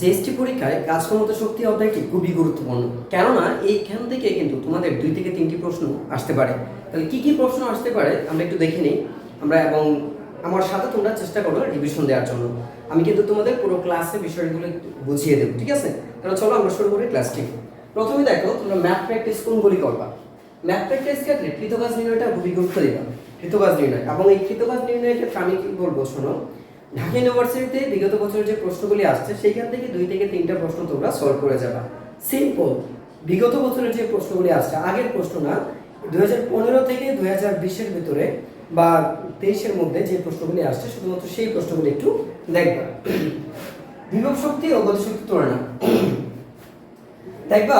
GST পরীক্ষায় কাজক্ষমতা শক্তি অধ্যায়টি খুবই গুরুত্বপূর্ণ, কেননা এইখান থেকে কিন্তু তোমাদের 2 থেকে 3টি প্রশ্ন আসতে পারে। তাহলে কি কি প্রশ্ন আসতে পারে আমরা একটু দেখে নিই আমরা, এবং আমার সাথে তোমরা চেষ্টা করো রিভিশন দেওয়ার জন্য। আমি কিন্তু তোমাদের পুরো ক্লাসে বিষয়গুলো বুঝিয়ে দেবো, ঠিক আছে? তাহলে চলো আমরা শুরু করি ক্লাসটি। প্রথমে দেখো তোমরা ম্যাথ প্র্যাকটিস কোনগুলি করবা। ম্যাথ প্র্যাকটিস ক্ষেত্রে কৃতকাজ নির্ণয়টা খুবই গুরুত্ব দিবা, কৃতকাজ নির্ণয়। এবং এই কৃতকাজ নির্ণয়ের ক্ষেত্রে আমি কি বলবো শোনো, ঢাকা ইউনিভার্সিটিতে বিগত বছরের যে প্রশ্নগুলি আসছে সেইখান থেকে 2 থেকে 3টা প্রশ্ন তোমরা সলভ করে যাবা। সিম্পল, বিগত বছরের যে প্রশ্নগুলি আসছে, আগের প্রশ্ন না, 2015 থেকে 2020-এর ভিতরে বা 23-এর মধ্যে যে প্রশ্নগুলি আসছে শুধুমাত্র সেই প্রশ্নগুলি একটু দেখবা। বিভব শক্তি ও গতিশক্তি তুলনা দেখবা,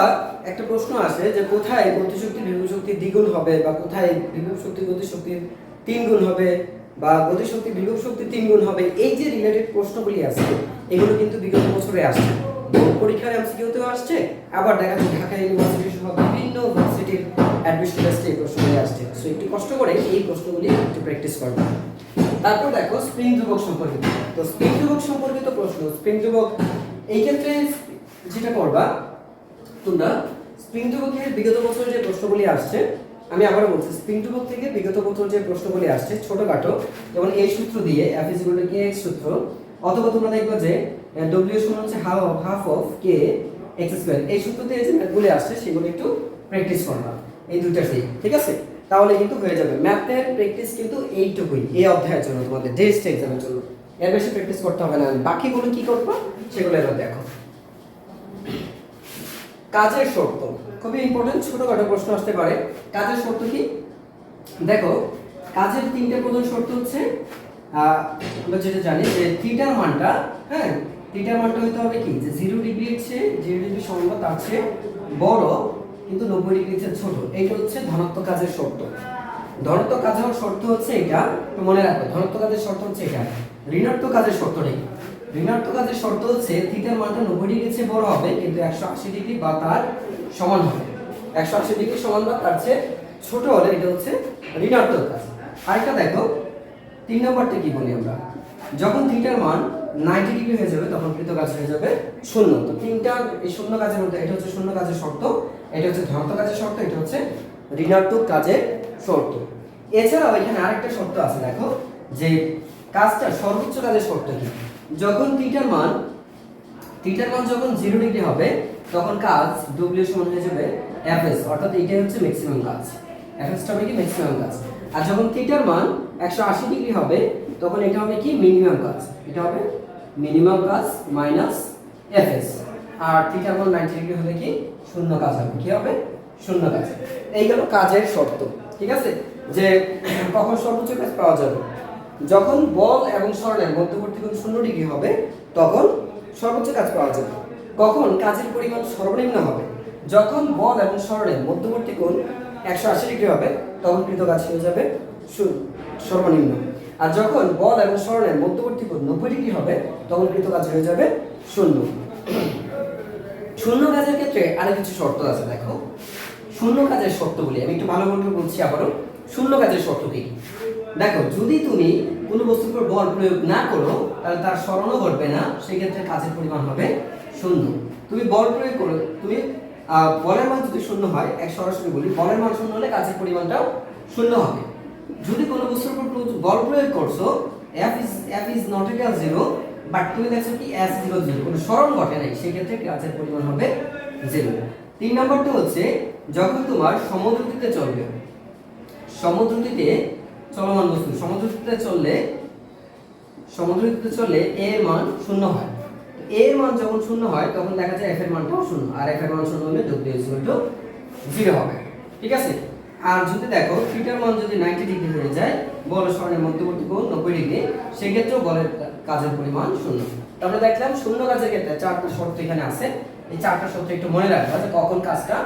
একটা প্রশ্ন আসে যে কোথায় গতিশক্তি বিভব শক্তির দ্বিগুণ হবে, বা কোথায় বিভব শক্তি গতিশক্তির 3 গুণ হবে, বা গতিশক্তি বিভব শক্তি 3 গুণ হবে। এই যে রিলেটেড প্রশ্নগুলি আছে এগুলো কিন্তু বিগত বছরে আসছে, পরীক্ষার এমসিকিউতেও আসছে, আবার দেখা যাচ্ছে ঢাকা ইউনিভার্সিটি সহ বিভিন্ন ইউনিভার্সিটির অ্যাডমিশন টেস্টে এই প্রশ্নগুলি আসছে। সো একটু কষ্ট করে এই প্রশ্নগুলি একটু প্র্যাকটিস করবে। তারপর দেখো স্প্রিং ধ্রুবক সম্পর্কিত। তো স্প্রিং ধ্রুবক সম্পর্কিত প্রশ্ন, স্প্রিং ধ্রুবক এই ক্ষেত্রে যেটা করবা তোমরা, স্প্রিং ধ্রুবকের বিগত বছরের যে প্রশ্নগুলি আসছে, আমি আবারও বলছি, স্প্রিং ধ্রুবক থেকে বিগত বছর যে প্রশ্নগুলি আসছে ছোটখাটো, যেমন এই সূত্র দিয়ে F = kx সূত্র, অথবা তোমরা দেখবে যে W সমান হচ্ছে half of k x square, এই সূত্র দিয়ে যে ম্যাথগুলি আসছে সেগুলো একটু প্র্যাকটিস করবা এই দুইটা থেকে, ঠিক আছে? তাহলে কিন্তু হয়ে যাবে। ম্যাথের প্র্যাকটিস কিন্তু এইটুকুই এই অধ্যায়ের জন্য, তোমাদের টেস্ট এক্সামের জন্য, এর বেশি প্র্যাকটিস করতে হবে না। বাকিগুলো কি করবা সেগুলো এবার দেখো। কাজের শর্ত খুবই ইম্পর্টেন্ট, ছোটখাটো প্রশ্ন আসতে পারে। কাজের শর্ত কি দেখো, কাজের 3টে প্রধান শর্ত হচ্ছে, আমরা যেটা জানি যে থিটার মানটা, হ্যাঁ, থিটার মানটা হতে হবে কি, যে 0 ডিগ্রির চেয়ে 0 ডিগ্রি সমান বা তার চেয়ে বড়, কিন্তু 90 ডিগ্রির চেয়ে ছোট। এইটা হচ্ছে ধনাত্মক কাজের শর্ত। ধনাত্মক কাজের শর্ত হচ্ছে এটা, মনে রাখো, ধনাত্মক কাজের শর্ত হচ্ছে এটা। ঋণাত্মক কাজের শর্ত নেই। ঋণাত্মক কাজের শর্ত হচ্ছে থিটার মানটা 90 ডিগ্রির চেয়ে বড় হবে, কিন্তু 180 ডিগ্রি বা তার সমান হবে। 180 ডিগ্রি সমান বা তার চেয়ে ছোট হলে এটা হচ্ছে ঋণাত্মক কাজ। আরেকটা দেখো 3 নম্বরটা কি বলি আমরা, যখন থিটার মান 90 ডিগ্রি হয়ে যাবে তখন কৃত কাজ হয়ে যাবে শূন্য। তো তিনটা এই শূন্য কাজের মধ্যে এটা হচ্ছে শূন্য কাজের শর্ত, এটা হচ্ছে ধনাত্মক কাজের শর্ত, এটা হচ্ছে ঋণাত্মক কাজের শর্ত। এছাড়াও এখানে আরেকটা শর্ত আছে দেখো, যে কাজটা সর্বোচ্চ কাজের শর্ত কি, যখন থিটার মান যখন 0 ডিগ্রি হবে তখন কাজ W সমান হয়ে যাবে Fs, অর্থাৎ এটাই হচ্ছে ম্যাক্সিমাম কাজ। Fs টা হবে কি ম্যাক্সিমাম কাজ। আর যখন থিটার মান 180 ডিগ্রি হবে তখন এটা হবে কি মিনিমাম কাজ, এটা হবে মিনিমাম কাজ মাইনাস Fs। আর থিটার মান 90 ডিগ্রি হলে কি শূন্য কাজ হবে, কি হবে শূন্য কাজ। এই গেল কাজের শর্ত, ঠিক আছে? যে কখন সর্বোচ্চ কাজ পাওয়া যাবে, যখন বল এবং সরণের মধ্যবর্তী কোণ 0 ডিগ্রি হবে তখন সর্বোচ্চ কাজ পাওয়া যাবে। কখন কাজের পরিমাণ সর্বনিম্ন হবে, যখন বল এবং সরণের মধ্যবর্তী কোণ 180 ডিগ্রি হবে তখন কৃত কাজ হয়ে যাবে সর্বনিম্ন। আর যখন বল এবং সরণের মধ্যবর্তী কোণ 90 ডিগ্রি হবে তখন কৃত কাজ হয়ে যাবে শূন্য। শূন্য কাজের ক্ষেত্রে আরো কিছু শর্ত আছে দেখো। শূন্য কাজের শর্তগুলি আমি একটু ভালো করে বলছি আবারও। শূন্য কাজের শর্ত কি দেখো, যদি তুমি কোনো বস্তুর উপর বল প্রয়োগ না করো তাহলে তার সরণও ঘটবে না, সেই ক্ষেত্রে কাজের পরিমাণ হবে শূন্য। তুমি বল প্রয়োগ করো, তুমি বলের মান যদি শূন্য হয়, এক সরাসরি বলি, বলের মান শূন্য হলে কাজের পরিমাণটাও শূন্য হবে। যদি কোনো বস্তুর উপর বল প্রয়োগ করছো, F is not equal 0, but তুমি দেখছো কি S = 0, কোনো সরণ ঘটে নাই, সেই ক্ষেত্রে কাজের পরিমাণ হবে 0। 3 নম্বরটা হচ্ছে যখন তোমার সমদ্রুতিতে চলবে, সমদ্রুতিতে চলমান বস্তু সমদ্রুতিতে চললে a এর মান শূন্য হয়। a এর মান যখন শূন্য হয় তখন দেখা যায় f এর মানটাও শূন্য, আর f এর মান শূন্য হলে W = 0 হবে, ঠিক আছে? আর যদি দেখো থিটার মান যদি 90 ডিগ্রি হয়ে যায়, বল ও সরণের মধ্যবর্তী কোণ 90 ডিগ্রি, সেই ক্ষেত্রেও বলের কাজের পরিমাণ শূন্য। তারপরে দেখলাম শূন্য কাজের ক্ষেত্রে 4টা শর্ত এখানে আছে। এই 4টা শর্ত একটু মনে রাখবা যে কখন কাজটা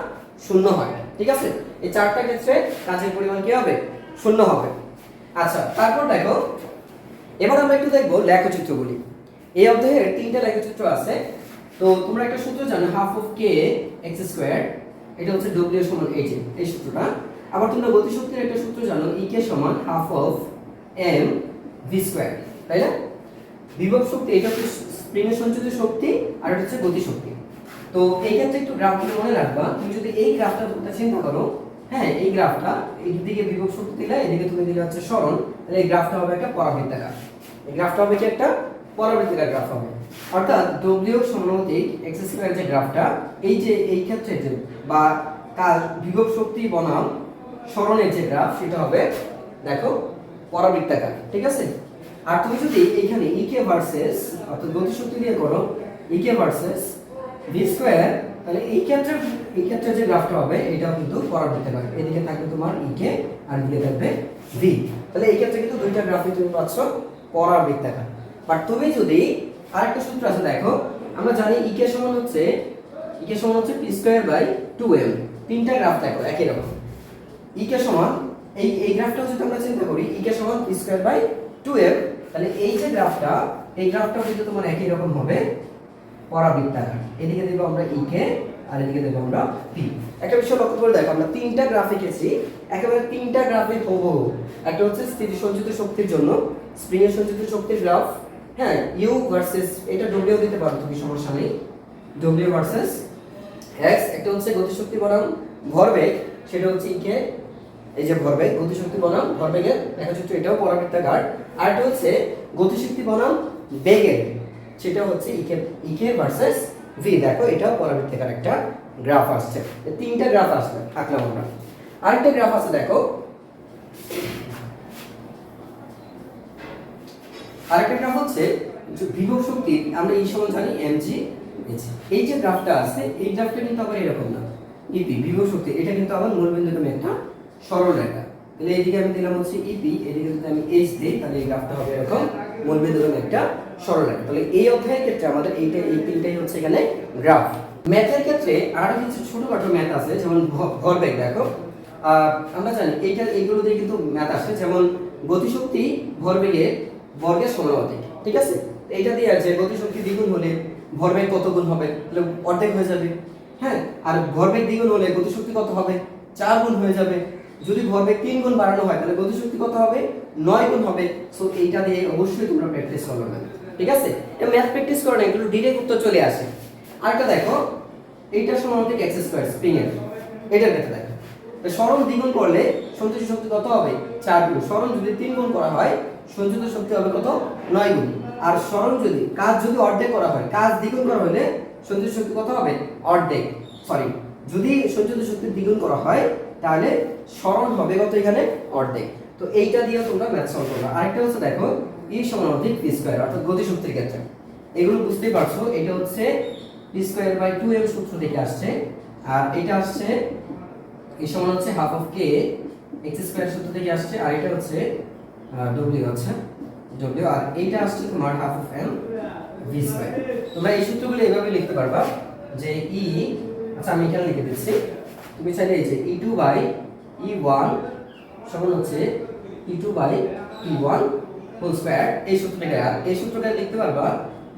শূন্য হয়, ঠিক আছে? এই 4টা ক্ষেত্রে কাজের পরিমাণ কি হবে শূন্য হবে। আচ্ছা, তারপর দেখো এবার আমরা একটু দেখব লেখচিত্রগুলি। এই অধ্যায়ে 3টা লেখচিত্র আছে। তো তোমরা একটা সূত্র জানো, half of k x square, এটা হচ্ছে W সমান এই সূত্রটা। আবার তোমরা গতিশক্তির একটা সূত্র জানো, E সমান half of m v square, তাই না? বিভব শক্তি এটা হচ্ছে স্প্রিং এর সঞ্চিত শক্তি আর এটা হচ্ছে গতি শক্তি। তো এই ক্ষেত্রে একটু গ্রাফগুলো মনে রাখবা। তুমি যদি এই গ্রাফটা তোমরা চিন্তা করো, হ্যাঁ এই গ্রাফটা এইদিকে বিভব শক্তি দিলে এদিকে তুমি দিলে হচ্ছে সরণ, তাহলে এই গ্রাফটা হবে একটা পরাবৃত্তাকার। এই গ্রাফটা হবে কি একটা পরাবৃত্তাকার গ্রাফ হবে। অর্থাৎ w সমানুপাতিক x স্কয়ার যে গ্রাফটা, এই যে এই ক্ষেত্রে যে বা বিভব শক্তি বনাম সরণের যে গ্রাফ সেটা হবে দেখো পরাবৃত্তাকার, ঠিক আছে। আর তুমি যদি এখানে ইকে ভার্সেস অর্থাৎ গতি শক্তি দিয়ে করো ইকে ভার্সেস ভি স্কয়ার, তাহলে এই ক্ষেত্রে যে গ্রাফটা হবে এটাও কিন্তু পরাবৃত্তাকার। এদিকে থাকবে তোমার ইকে আর এদিকে থাকবে ভি, তাহলে এই ক্ষেত্রে কিন্তু দুইটা গ্রাফই তুমি পাচ্ছ পরাবৃত্তাকার। বাট তুমি যদি আরেকটা সূত্র আছে দেখো, আমরা জানি ইকে সমান হচ্ছে পি স্কয়ার বাই 2m। তিনটা গ্রাফ দেখো একই রকম। ইকে সমান এই গ্রাফটা যদি আমরা চিন্তা করি ইকে সমান পি স্কয়ার বাই 2m, তাহলে এই যে গ্রাফটা এই গ্রাফটা কিন্তু তোমার একই রকম হবে পরাবৃত্তাকার। এদিকে দেব আমরা ইকে আর এদিকে দেব আমরা পি। একটা বিষয় লক্ষ্য করে দেখো, আমরা তিনটা গ্রাফ এঁকেছি, একেবারে তিনটা গ্রাফে হুবহু। একটা হচ্ছে স্থিতি সঞ্চিত শক্তির জন্য স্প্রিং এর সঞ্চিত শক্তির গ্রাফ, হ্যাঁ ইউ ভার্সেস এটা ডব্লিউ দিতে পারো তুমি, সমস্যা নেই, ডব্লিউ ভার্সেস এক্স। একটা হচ্ছে গতিশক্তি বনাম ভরবেগ, সেটা হচ্ছে ইকে, এই যে ভরবেগ গতিশক্তি বনাম ভরবেগের রেখাচিত্র, এটাও পরাবৃত্তাকার। আর একটা হচ্ছে গতিশক্তি বনাম বেগের, সেটা হচ্ছে ইকে ভার্সেস ভি। দেখো এটাও পরাবৃত্তাকার একটা গ্রাফ আসছে। তিনটা গ্রাফ আসছে আঁকলাম আমরা। আরেকটা গ্রাফ আছে দেখো, আরেকটা গ্রাফ হচ্ছে বিভব শক্তি, আমরা এই সমান জানি mg। এই যে গ্রাফটা আছে এই গ্রাফটা কিন্তু আবার এরকম না, ইপি বিভব শক্তি, এটা কিন্তু আবার মূলবিন্দুতে একটা সরল রেখা। তাহলে এইদিকে আমি দিলাম হচ্ছে ইপি, এদিকে যদি আমি এইচ দিই তাহলে এই গ্রাফটা হবে এরকম মূলবিন্দুতে একটা সরল রেখা। তাহলে এই অধ্যায়ের ক্ষেত্রে আমাদের এই তিনটাই হচ্ছে এখানে গ্রাফ। ম্যাথের ক্ষেত্রে আরো কিছু ছোটখাটো ম্যাথ আছে, যেমন ভরবেগ দেখো, আমরা জানি এইগুলো দিয়ে কিন্তু ম্যাথ আসে, যেমন গতিশক্তি ভরবেগের বর্গের সমানুপাতিক, ঠিক আছে। এইটা দিয়ে আছে গতিশক্তি দ্বিগুণ হলে ভরবেগ কত গুণ হবে, তাহলে অর্ধেক হয়ে যাবে, হ্যাঁ। আর ভরবেগ দ্বিগুণ হলে গতিশক্তি কত হবে, 4 গুণ হয়ে যাবে। যদি ভরবেগ 3 গুণ বাড়ানো হয় তাহলে গতিশক্তি কত হবে, 9 গুণ হবে। সো এইটা দিয়ে অবশ্যই তোমরা প্র্যাকটিস করবে না, ঠিক আছে। এই ম্যাথ প্র্যাকটিস করে না, এগুলো ডিরেক্ট উত্তর চলে আসে। আরেকটা দেখো, এইটা সমানুপাতিক x স্কয়ার স্প্রিং এর, এটার ক্ষেত্রে দেখো সরণ দ্বিগুণ করলে সঞ্চিত শক্তি কত হবে, 4 গুণ। সরণ যদি 3 গুণ করা হয় সঞ্চিত শক্তি হবে কত, 9 গুণ। আর সরণ যদি কাজ যদি অর্ধেক করা হয়, কাজ দ্বিগুণ করা হলে সঞ্চিত শক্তি কত হবে, অর্ধেক, সরি যদি সঞ্চিত শক্তি দ্বিগুণ করা হয় তাহলে সরণ হবে কত এখানে, অর্ধেক। তো এইটা দিয়ে তোমরা ম্যাথ সলভ করবে। আরেকটা হচ্ছে দেখো E সমানুপাতিক p স্কয়ার, অর্থাৎ গতি শক্তির ক্ষেত্রে এগুলো বুঝতেই পারছো, এটা হচ্ছে p স্কয়ার বাই 2m সূত্র থেকে আসছে। আর এটা আসছে এই সমান হচ্ছে half of k x square সূত্র থেকে আসছে। আর এটা হচ্ছে w, আচ্ছা w, আর এইটা আসছে তোমার half of m v square. তোমরা এই সূত্রগুলো এইভাবে লিখতে পারবা যে e, আচ্ছা আমি এখানে লিখে দিচ্ছি, তুমি চাইলে এই যে e2 বাই e1 সমান হচ্ছে e2 by e1 whole square, এই সূত্রটাকে, আর এই সূত্রটা লিখতে পারবা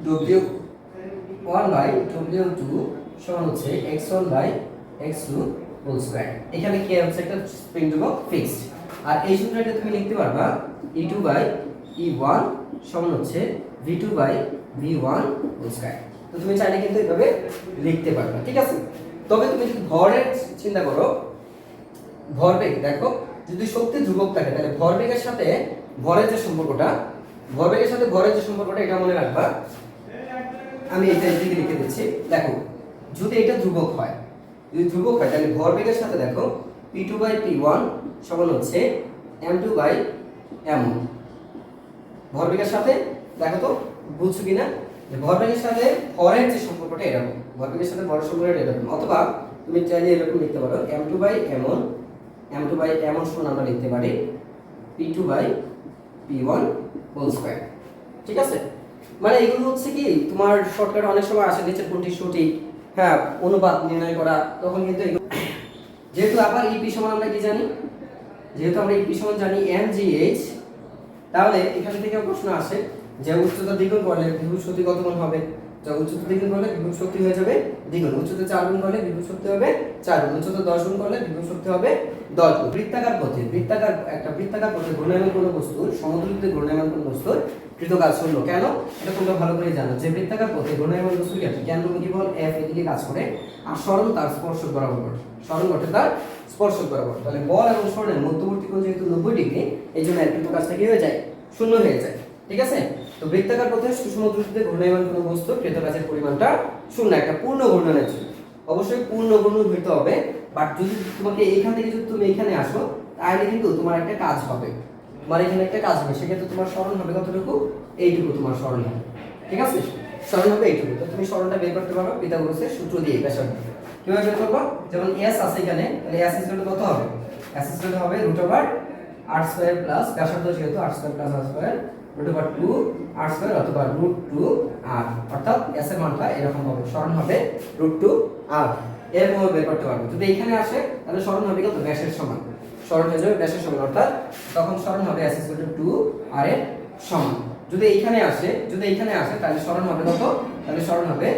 w1 বাই w2 সমান হচ্ছে x1 by x2 whole square. এখানে কি হচ্ছে একটা স্প্রিং ধ্রুবক ফিক্সড। আর এই সূত্রটা তুমি লিখতে পারবা e2 বাই e1 সমান হচ্ছে v2 by v1 whole square. তো তুমি চাইলে কিন্তু এইভাবে লিখতে পারবা, ঠিক আছে। তবে তুমি যদি ভরের চিন্তা করো, ভরবেগ দেখো যদি শক্তি ধ্রুবক থাকে তাহলে ভরবেগের সাথে ভরের যে সম্পর্কটা, ভরবেগের সাথে ভরের যে সম্পর্কটা এটা মনে রাখবা। আমি এটা এদিকে লিখে দিচ্ছি, দেখো যদি এটা ধ্রুবক হয়, যদি ধ্রুবক হয় তাহলে ভরবেগের সাথে দেখো p2 বাই p1 সমান হচ্ছে m2 বাই m1। ভরবেগের সাথে দেখো তো বুঝছো কিনা, যে ভরবেগের সাথে ভরের যে সম্পর্কটা এরকম, ভরবেগের সাথে ভরের সম্পর্কটা এরকম। অথবা তুমি চাইলে এরকম লিখতে পারো m2 by m1, m2 by m1 সমান আমরা লিখতে পারি p2 by p1 whole square, ঠিক আছে। মানে এগুলো হচ্ছে কি তোমার শর্টকাট অনেক সময় আসে নিচের কোনটি সঠিক, হ্যাঁ অনুপাত নির্ণয় করা, তখন কিন্তু যেহেতু আবার ইপি সমান আমরা কি জানি, যেহেতু আমরা ইপি সমান জানি mgh, তাহলে এখান থেকে প্রশ্ন আসে যে উচ্চতা দ্বিগুণ করলে বিভব শক্তি কত গুণ হবে। যখন উচ্চতা দ্বিগুণ করলে বিভব শক্তি হয়ে যাবে দ্বিগুণ, উচ্চতা 4 গুণ করলে বিভব শক্তি হবে 4 গুণ, উচ্চতা 10 গুণ করলে বিভব শক্তি হবে 10 গুণ। বৃত্তাকার পথে বৃত্তাকার পথে ঘূর্ণায়মান কোনো বস্তুর সমদূরত্বে ঘূর্ণায়মান কোনো বস্তুর কৃত কাজ শূন্য। কেন? এটা তোমরা ভালো করে জানো যে বৃত্তাকার পথে ঘূর্ণায়মান বস্তুর ক্ষেত্রে কেন্দ্রমুখী বল F এদিকে কাজ করে আর সরণ তার স্পর্শক বরাবর, সরণ ঘটে তার স্পর্শক বরাবর। তাহলে বল এবং সরণের মধ্যবর্তী কোণ যেহেতু 90 ডিগ্রি, এই জন্য এর কৃত কাজটা কি হয়ে যায়? শূন্য হয়ে যায়। ঠিক আছে? তো বৃত্তাকার পথে সুষম দ্রুতিতে ঘূর্ণায়মান কোনো বস্তুর কৃত কাজের পরিমাণটা শূন্য, একটা পূর্ণ ঘূর্ণনের জন্য অবশ্যই পূর্ণ ঘূর্ণন হইতে হবে। বাট যদি তোমাকে এইখান থেকে যদি তুমি এখানে আসো তাহলে কিন্তু তোমার একটা কাজ হবে, তোমার এখানে একটা কাজ হবে, সেক্ষেত্রে তোমার সরণ হবে কতটুকু? এইটুকু তোমার সরণ হবে। ঠিক আছে? সরণ হবে এইটুকু। তো তুমি সরণটা বের করতে পারো পিথাগোরাসের সূত্র দিয়ে, ব্যাসার্ধ কিভাবে বের করবো? যেমন s আছে এখানে, তাহলে s ইকুয়াল কত হবে? s ইকুয়াল হবে √r স্কয়ার প্লাস ব্যাসার্ধ যেহেতু r square plus r square √2r square অথবা √2r, অর্থাৎ s এর মানটা এরকম হবে, সরণ হবে √2r। এরকম বের করতে পারবো। যদি এখানে আসে তাহলে সরণ হবে কত? ব্যাসের সমান, সরণ হয়ে যাবে ব্যাসের সমান, অর্থাৎ তখন সরণ হবে s = 2r এর সমান। যদি এইখানে আসে তাহলে সরণ হবে কত? তাহলে সরণ হবে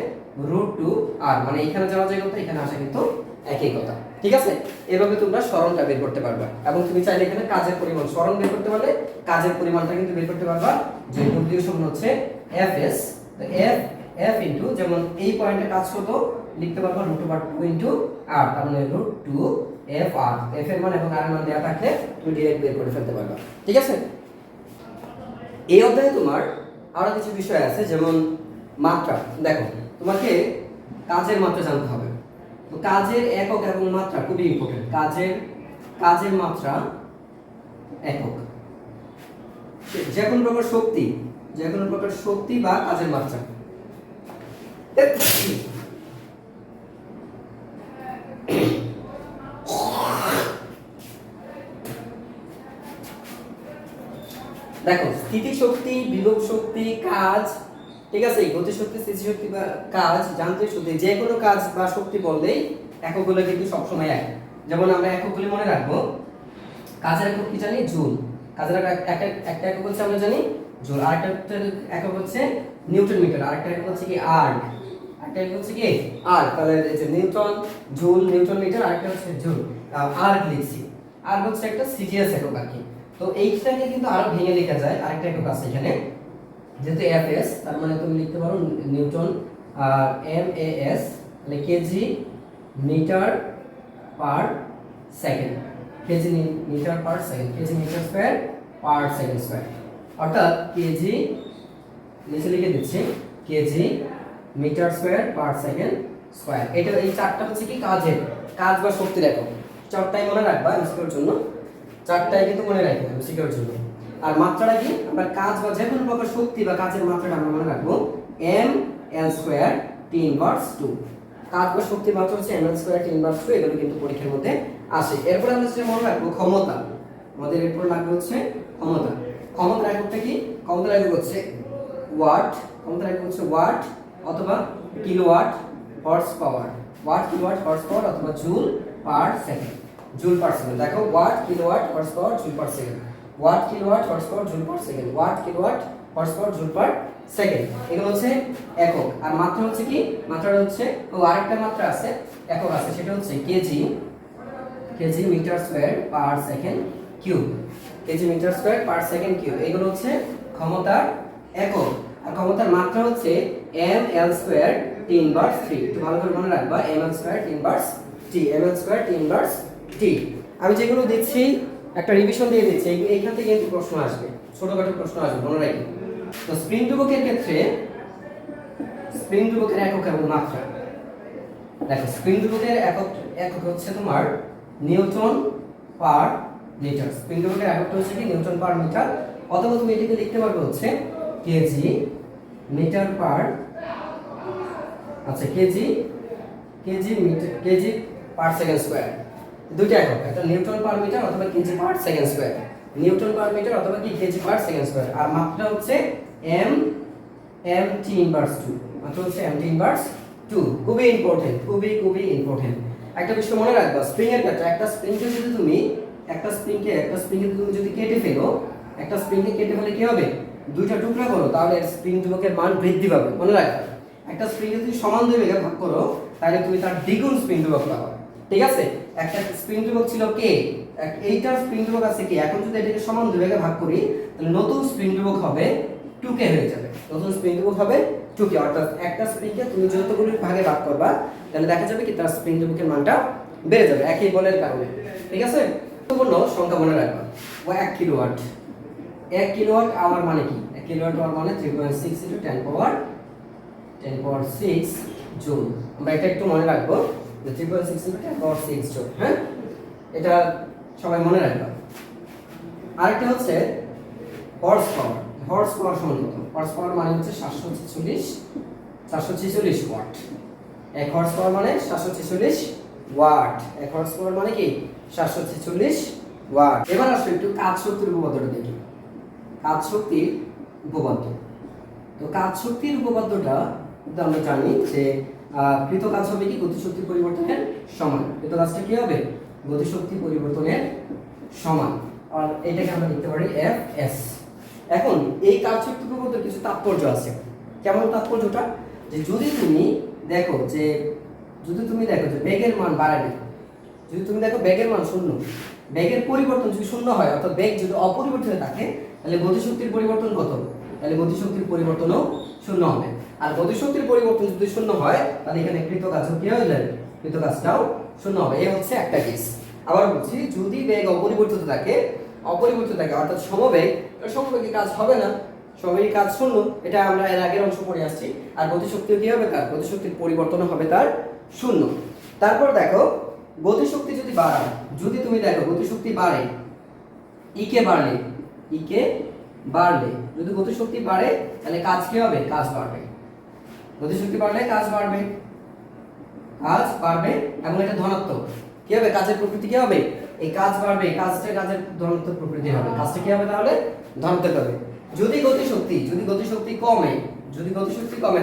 √2r, মানে এখানে যাওয়া যায় কত, এখানে আসে কিন্তু একই কথা। ঠিক আছে? এভাবে তোমরা সরণটা বের করতে পারবা এবং তুমি চাইলে এখানে কাজের পরিমাণ, সরণ বের করতে পারলে কাজের পরিমাণটা কিন্তু বের করতে পারবা। যে বুদ্ধির সমান হচ্ছে Fs, তো f ইনটু, যেমন এই পয়েন্টে কাজ কত লিখতে পারবা √2r, তার মানে √2fr, f এর মান এবং r এর মান দেওয়া থাকলে তুমি ডাইরেক্ট বের করে ফেলতে পারবা। ঠিক আছে? এই অধ্যায়ে তোমার আরো কিছু বিষয় আছে, যেমন মাত্রা। দেখো, তোমাকে কাজের মাত্রা জানতে হবে। তো কাজের একক এবং মাত্রা খুবই ইম্পর্টেন্ট। কাজের মাত্রা একক, যে কোনো প্রকার শক্তি বা কাজের মাত্রা। দেখো, স্থিতি শক্তি, বিভব শক্তি, কাজ, ঠিক আছে, গতি শক্তি, স্থিতি শক্তি বা কাজ, যান্ত্রিক শক্তি, যে কোনো কাজ বা শক্তি বললেই এককগুলো কিন্তু সবসময় এক। যেমন আমরা এককগুলি মনে রাখবো, কাজের একক কি জানি? জুল। কাজের একটা একক হচ্ছে আমরা জানি জুল, আরেকটা একক হচ্ছে নিউটন মিটার, আরেকটা একক হচ্ছে কি আর্ক, আরেকটা একক হচ্ছে কি আর্ক। তাহলে এই যে নিউটন, জুল, নিউটন মিটার, আরেকটা হচ্ছে জুল, আর্ক লিখছি। আর্ক হচ্ছে একটা সিজিএস একক আর কি। তো এইটাকে কিন্তু আরো ভেঙে লেখা যায়, আরেকটা একক আছে এখানে, যেহেতু এফএস, তার মানে তুমি লিখতে পারো নিউটন, আর এমএএস মানে kg metre per second, kg metre per second, kg metre square per second square, অর্থাৎ কেজি, নিচে লিখে দিচ্ছি kg metre square per second square. এটা এই চারটা হচ্ছে কি কাজের, কাজ বা শক্তির একক। চারটাই মনে রাখবা এমসিকিউর জন্য, চারটাই কিন্তু মনে রাখবে এমসিকিউর জন্য। আর মাত্রাটা কি? আমরা কাজ বা যে কোনো প্রকার শক্তি বা কাজের মাত্রাটা আমরা মনে রাখবো ml² T ইনভার্স 2। কাজ বা শক্তির মাত্রা হচ্ছে ml² T ইনভার্স 2, এগুলো কিন্তু পরীক্ষার মধ্যে আসে। এরপর আমরা যেটা মনে রাখবো ক্ষমতা, আমাদের এরপর লাগবে হচ্ছে ক্ষমতা। ক্ষমতার এককটা কি? ক্ষমতার একক হচ্ছে ওয়াট, ক্ষমতার একক হচ্ছে ওয়াট অথবা kilowatt horsepower, watt kilowatt horsepower অথবা joule per second, joule per second. দেখো, watt kilowatt horsepower joule per second, watt kilowatt horsepower joule per second, watt kilowatt horsepower joule per second, এগুলো হচ্ছে একক। আর মাত্রা হচ্ছে কি? মাত্রাটা হচ্ছে, ও আরেকটা মাত্রা আছে, একক আছে, সেটা হচ্ছে kg, kg metre square per second cube, kg metre square per second cube, এগুলো হচ্ছে ক্ষমতার একক। আর ক্ষমতার মাত্রা হচ্ছে ml² T ইনভার্স 3। একটু ভালো করে মনে রাখবা, ml² T inverse T, ml² T inverse T। আমি যেগুলো দিচ্ছি একটা রিভিশন দিয়ে দিচ্ছি, এইখান থেকে কিন্তু প্রশ্ন আসবে, ছোটখাটো প্রশ্ন আসবে, মনে রাখবেন। তো স্প্রিং ধ্রুবকের ক্ষেত্রে স্প্রিং ধ্রুবকের একক এবং মাত্রা। দেখো, স্প্রিং ধ্রুবকের একক হচ্ছে তোমার নিউটন পার মিটার। স্প্রিং ধ্রুবকের এককটা হচ্ছে কি? নিউটন পার মিটার, অথবা তুমি এটাকে লিখতে পারবে হচ্ছে কেজি মিটার পার, আচ্ছা kg metre, kg per second square. দুইটা একক, একটা নিউটন পার মিটার অথবা kg per second square, newton per metre অথবা কি কেজি পার সেকেন্ড স্কয়ার। আর মাত্রা হচ্ছে mt ইনভার্স 2, মাত্রা হচ্ছে mt ইনভার্স 2। খুবই ইম্পর্টেন্ট, খুবই ইম্পর্টেন্ট। একটা বিষয় মনে রাখবা, স্প্রিং এর ক্ষেত্রে একটা স্প্রিংকে যদি তুমি যদি কেটে ফেলো, একটা স্প্রিংকে কেটে ফেলে কি হবে? দুইটা টুকরা করো, তাহলে স্প্রিং ধ্রুবকের মান বৃদ্ধি পাবে, মনে রাখবা। একটা স্প্রিংকে যদি সমান দুই ভাগে ভাগ করো তাহলে তুমি তার দ্বিগুণ স্প্রিং ধ্রুবক পাবে। ঠিক আছে, একটা স্প্রিং ধ্রুবক ছিল কে, এইটার স্প্রিং ধ্রুবক আছে কে, এখন যদি এটাকে সমান দুই ভাগে ভাগ করি তাহলে নতুন স্প্রিং ধ্রুবক হবে 2k হয়ে যাবে। নতুন স্প্রিং ধ্রুবক হবে 2k, অর্থাৎ একটা স্প্রিংকে তুমি যতগুলো ভাগে ভাগ করবা তাহলে দেখা যাবে কি তার স্প্রিং ধ্রুবকের মানটা বেড়ে যাবে একই বলের কারণে। ঠিক আছে, গুরুত্বপূর্ণ সংখ্যা মনে রাখবা। 1 কিলোওয়াট, 1 কিলোওয়াট আওয়ার মানে কি, 1 কিলোওয়াট আওয়ার মানে 3.6 × 10 6 জুল। আমরা এটা একটু মনে রাখবো যে 3.6 × 10 6 জুল। হ্যাঁ, এটা সবাই মনে রাখবা। আরেকটা হচ্ছে হর্স পাওয়ার। হর্স পাওয়ার সমান কত? হর্স পাওয়ার মানে হচ্ছে 746 ওয়াট। 1 হর্স পাওয়ার মানে 746 ওয়াট। 1 হর্স পাওয়ার মানে কি 746 ওয়াট। এবার আসলে একটু কাজ শক্তির উপপাদ্যটা দেখি। কাজ শক্তির উপপাদ্য, তো কাজ শক্তির উপপাদ্যটা আমরা জানি যে কৃত কাজ হবে কি গতিশক্তি পরিবর্তনের সমান। কৃত কাজটা কি হবে? গতিশক্তি পরিবর্তনের সমান। আর এটাকে আমরা লিখতে পারি Fs। এখন এই কাজ শক্তির উপপাদ্যের কিছু তাৎপর্য আছে। কেমন তাৎপর্যটা? যে যদি তুমি দেখো যে বেগের মান বাড়াবে, যদি তুমি দেখো বেগের মান শূন্য, বেগের পরিবর্তন যদি শূন্য হয় অর্থাৎ বেগ যদি অপরিবর্তিত থাকে তাহলে গতিশক্তির পরিবর্তন কত? তাহলে গতিশক্তির পরিবর্তনও শূন্য হবে। আর গতিশক্তির পরিবর্তন যদি শূন্য হয় তাহলে এখানে কৃত কাজও কি হয়ে যাবে? কৃত কাজটাও শূন্য হবে। এই হচ্ছে একটা কেস। আবার বলছি, যদি বেগ অপরিবর্তিত থাকে অর্থাৎ সমবেগে কাজ হবে না, সমবেগে কাজ শূন্য, এটা আমরা এর আগের অংশ পড়ে আসছি। আর গতিশক্তিও কি হবে? তার গতিশক্তির পরিবর্তন হবে তার শূন্য। তারপর দেখো গতিশক্তি যদি বাড়ায়, যদি তুমি দেখো গতিশক্তি বাড়ে, ইকে বাড়লে যদি গতিশক্তি বাড়ে তাহলে কাজ কি হবে? কাজ বাড়বে। গতিশক্তি বাড়লে কাজ বাড়বে এবং এটা ধনাত্মক। কি হবে? কাজের প্রকৃতি কি হবে? এই কাজ বাড়বে, কাজের ধনাত্মক প্রকৃতি হবে। কাজটা কি হবে তাহলে? ধনাত্মক হবে। যদি গতিশক্তি কমে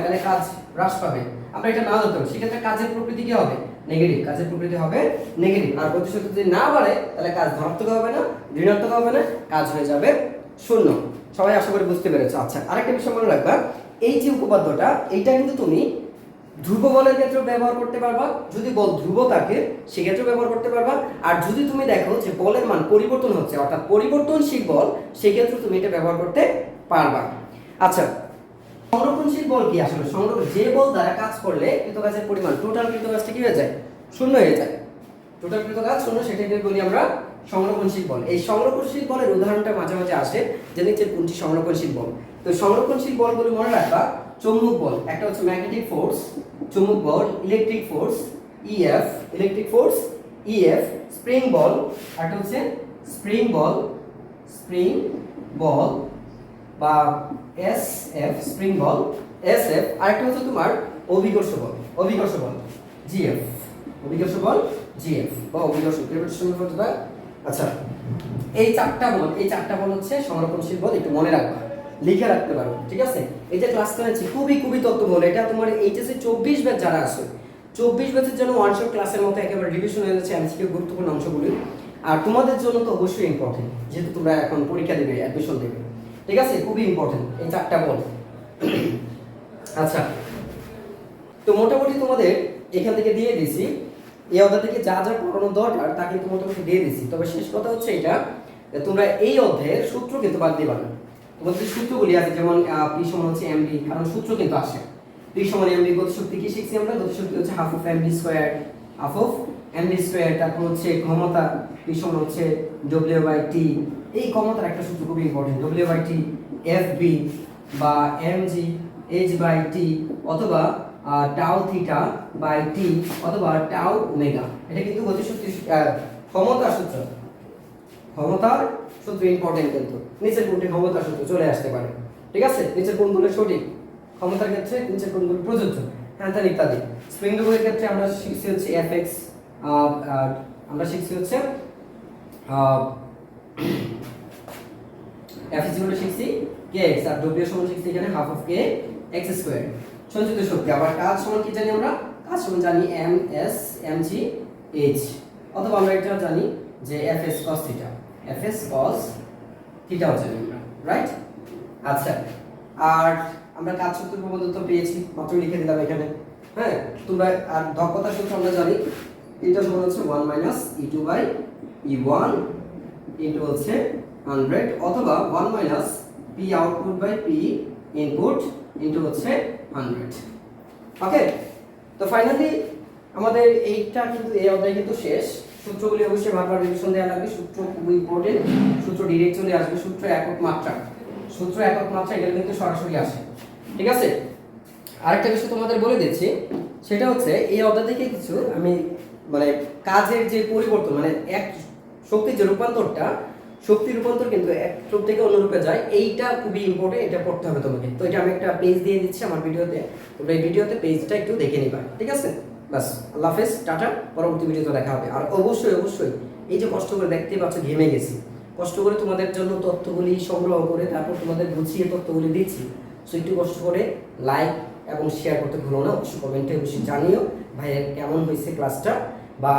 তাহলে কাজ হ্রাস পাবে। আমরা এটা না ধরতে পারি, সেক্ষেত্রে কাজের প্রকৃতি কি হবে? নেগেটিভ। কাজের প্রকৃতি হবে নেগেটিভ। আর গতিশক্তি যদি না বাড়ে তাহলে কাজ ধনাত্মক হবে না, ঋণাত্মক হবে না, কাজ হয়ে যাবে শূন্য। সবাই আশা করি বুঝতে পেরেছো। আচ্ছা, আরেকটা বিষয় মনে রাখবা, এই যে উপপাদ্যটা এইটা কিন্তু তুমি ধ্রুব বলের ক্ষেত্রেও ব্যবহার করতে পারবা। যদি বল ধ্রুব থাকে সেক্ষেত্রেও ব্যবহার করতে পারবা। আর যদি তুমি দেখো যে বলের মান পরিবর্তন হচ্ছে অর্থাৎ পরিবর্তনশীল বল, সেক্ষেত্রে তুমি এটা ব্যবহার করতে পারবা। আচ্ছা, সংরক্ষণশীল বল কি? আসলে যে বল দ্বারা কাজ করলে কৃত কাজের পরিমাণ টোটাল কৃত কাজটা কি হয়ে যায়? শূন্য হয়ে যায়। টোটাল কৃত কাজ শূন্য, সেটাকে বলি আমরা সংরক্ষণশীল বল। এই সংরক্ষণশীল বলের উদাহরণটা মাঝে মাঝে আসে যে নিচের কোনটি সংরক্ষণশীল বল। তো সংরক্ষণশীল বলগুলো মনে রাখবা, চৌম্বক বল একটা হচ্ছে ম্যাগনেটিক ফোর্স, চৌম্বক বল, ইলেকট্রিক ফোর্স ইএফ, স্প্রিং বল, একটা হচ্ছে স্প্রিং বল বা এসএফ, স্প্রিং বল এসএফ, আরেকটা হচ্ছে তোমার অভিকর্ষ বল জিএফ, বা অভিকর্ষ পদ্ধতি। আচ্ছা, এই চারটা বল হচ্ছে সংরক্ষণশীল বল। একটু মনে রাখবা, লিখে রাখতে পারো। ঠিক আছে, এই যে ক্লাস করেছি খুবই তত্ত্ববহুল। এটা তোমার এইচএসসি 24 ব্যাচ যারা আছে, 24 ব্যাচের জন্য ওয়ান শট ক্লাসের মতো একেবারে রিভিশন হয়ে যাচ্ছে এমসিকিউ গুরুত্বপূর্ণ অংশগুলি। আর তোমাদের জন্য তো অবশ্যই ইম্পর্টেন্ট, যেহেতু তোমরা এখন পরীক্ষা দেবে, অ্যাডমিশন দেবে। ঠিক আছে, খুবই ইম্পর্টেন্ট এই চারটা বল। আচ্ছা, তো মোটামুটি তোমাদের এখান থেকে দিয়ে দিছি, এই অধ্যায় থেকে যা পড়ানো দরকার তা কিন্তু মোটামুটি দিয়ে দিছি। তবে শেষ কথা হচ্ছে এটা, তোমরা এই অধ্যায়ের সূত্র কিন্তু বাদ দিবা না। তোমাদের যে সূত্রগুলি আছে, যেমন পি সমান হচ্ছে এমভি, কারণ সূত্র কিন্তু আসে। পি সমান এমভি, গতিশক্তি কি শিখছি আমরা? গতিশক্তি হচ্ছে হাফ অফ এমভি স্কয়ার, তারপর হচ্ছে ক্ষমতা পি সমান হচ্ছে ডব্লিউ/টি। এই ক্ষমতার একটা সূত্র খুবই ইম্পর্টেন্ট, ডব্লিউ/টি এফবি বা এমজি এইচ/টি অথবা টাউ থিটা বাই টি অথবা টাউ ওমেগা। এটা কিন্তু গতিশক্তি ক্ষমতার সূত্র ইম্পর্টেন্ট। কিন্তু নিচের কোনটি ক্ষমতার সূত্র চলে আসতে পারে। ঠিক আছে, নিচের কোনগুলো সঠিক, ক্ষমতার ক্ষেত্রে নিচের কোনগুলো প্রযোজ্য, হ্যাঁ ইত্যাদি। স্প্রিং ধ্রুবকের ক্ষেত্রে আমরা শিখছি হচ্ছে এফএক্স, আমরা শিখছি হচ্ছে এফএক্স গুলো শিখছি কেএক্স, আর ডব্লিউ সমান শিখছি এখানে half of K x square. সঞ্চিত শক্তি। আবার কাজ সমান কি জানি আমরা? কাজ সমান জানি এম এস এমজি এইচ, অথবা আমরা এটা জানি যে এফএস কস থিটাও জানি আমরা, রাইট? আচ্ছা, আর আমরা কাজ সূত্র প্রবন্ধ তো পেয়েছি, মাত্র লিখে দিলাম এখানে। হ্যাঁ, তোমরা আর দক্ষতা সূত্র আমরা জানি, এটা সমান হচ্ছে 1 minus E2 by E1 into হচ্ছে 100, অথবা 1 minus P output by P input into হচ্ছে 100। ওকে, তো ফাইনালি আমাদের এইটা কিন্তু এই অধ্যায় কিন্তু শেষ। সূত্রগুলি অবশ্যই বারবার রিভিশন দেওয়া লাগবে, সূত্র খুব ইম্পর্টেন্ট, সূত্র ডিরেক্ট চলে আসবে, সূত্র একক মাত্রা, সূত্র একক মাত্রা এগুলো কিন্তু সরাসরি আসে। ঠিক আছে, আরেকটা বিষয় তোমাদের বলে দিচ্ছি, সেটা হচ্ছে এই অধ্যায় থেকে কিছু আমি মানে কাজের যে পরিবর্তন, মানে এক শক্তির যে রূপান্তরটা, শক্তির রূপান্তর কিন্তু এক রূপ থেকে অন্য রূপে যায়, এইটা খুবই ইম্পর্টেন্ট, এটা পড়তে হবে তোমাকে। তো এটা আমি একটা পেজ দিয়ে দিচ্ছি আমার ভিডিওতে, তোমরা এই ভিডিওতে পেজটা একটু দেখে নিবা। ঠিক আছে, বাস, আল্লাহ হাফেজ, টাটা, পরবর্তী ভিডিওতে দেখা হবে। আর অবশ্যই অবশ্যই এই যে কষ্ট করে দেখতে পাচ্ছ, ঘেমে গেছি, কষ্ট করে তোমাদের জন্য তথ্যগুলি সংগ্রহ করে তারপর তোমাদের বুঝিয়ে তথ্যগুলি দিচ্ছি। সো একটু কষ্ট করে লাইক এবং শেয়ার করতে ভুলো না, অবশ্যই কমেন্টে অবশ্যই জানিও ভাইয়ের কেমন হয়েছে ক্লাসটা, বা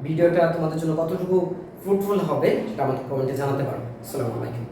ভিডিওটা তোমাদের জন্য কতটুকু ফ্রুটফুল হবে সেটা আমাকে কমেন্টে জানাতে পারো। আসসালামু আলাইকুম।